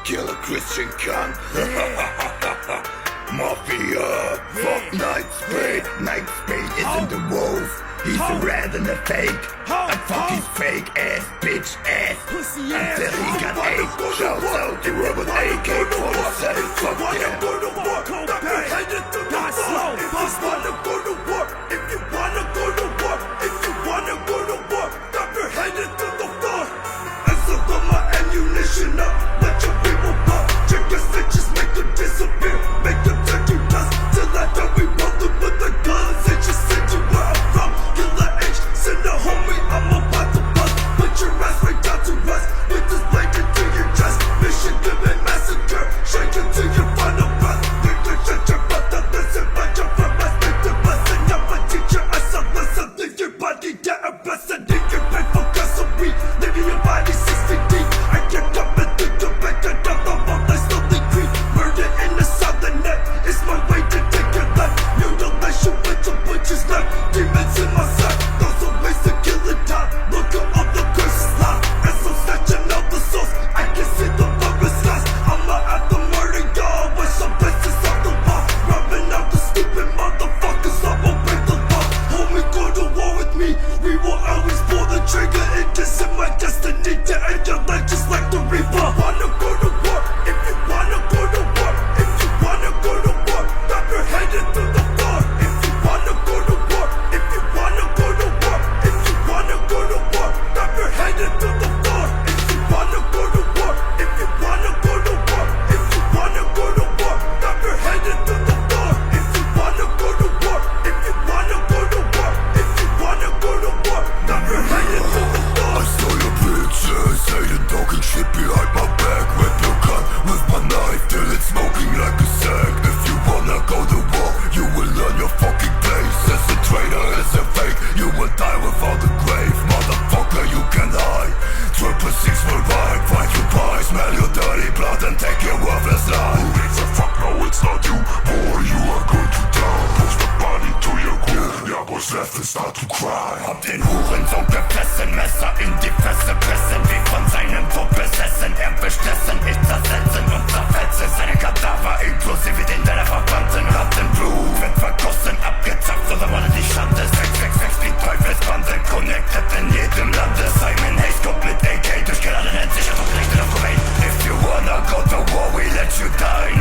kill a Christian cunt. Mafia, fuck night speed. Night speed isn't a wolf, he's a rat and a fake. I fuck his fake ass, bitch ass, until he got eight. Shouts out to Robert Ak47, fuck yeah. If you wanna go to war, if you wanna go to war, clap your hand into the floor. And so put my ammunition up, let your people pop. Check your stitches, make them disappear, make them turn to dust. Till I die we roll them with the guns and just send you where I'm from. Killer H, send a homie, I'm about to bust. Put your ass right down to us, with this blade into your chest. Mission given massacre, shake it to your final breath. Think to shut your butt up, listen, but you're from my state to bust. And I'm a teacher, I saw myself, leave your body down a bust. And if you're painful, cause of weak, leaving your body 6 feet deep. I get coming through the back, and down the wall, I slowly creep. Murder in the southern net, it's my way to take your life. You don't let you with the butcher's knife. Demons in my sight, those are ways to kill and die. Look at all the curses lie, and so snatching out the souls. I can see the virus lost. I'ma have to murder y'all with some places off the wall. Robbing out the stupid motherfuckers, I'ma break the law. Homie, go to war with me, we will always pull the trigger. It isn't my destiny to end your life just like the Reaper. Wanna go to war, if you wanna go to war, if you wanna go to war, clap your hand into the floor. If you wanna go to war, if you wanna go to war, if you wanna go to war, clap your hand into the floor. If you wanna go to war, if you wanna go to war, if you wanna go to war, clap your hand into the floor. If you wanna go to war, if you wanna go to war, if you wanna go to war, clap your hand into the floor. I saw your bitches, hating, talking shit behind my back. Whip your gun with my knife till it's smoking like a sack. If you wanna go to war, you will learn your fucking place. As a traitor, as a fake, you will die without a grave. Motherfucker, you can hide. 666 will ride, fight you pie, smell your dirty blood and take your worthless life. Who gives a fuck? No, it's not you, boy, you are going to die. Post the body to your crew, yeah, boys left and start to cry. Hab den Hurensohn gefressen, Messer in die Fresse pressen, wie von seinem Tod besessen, er bestessen, ich zersetzen und zerfetze seine Kadaver, inklusive den deiner Verwandten. Rattenblut wird vergossen, abgezapft, oder wollen die Schande. 666, die Teufelsbande, connected in jedem Lande. SYMENHA3E kommt mit AK durch Kanalen, nennt sich also Rechte auf Cobain. If you wanna go to war, we let you die.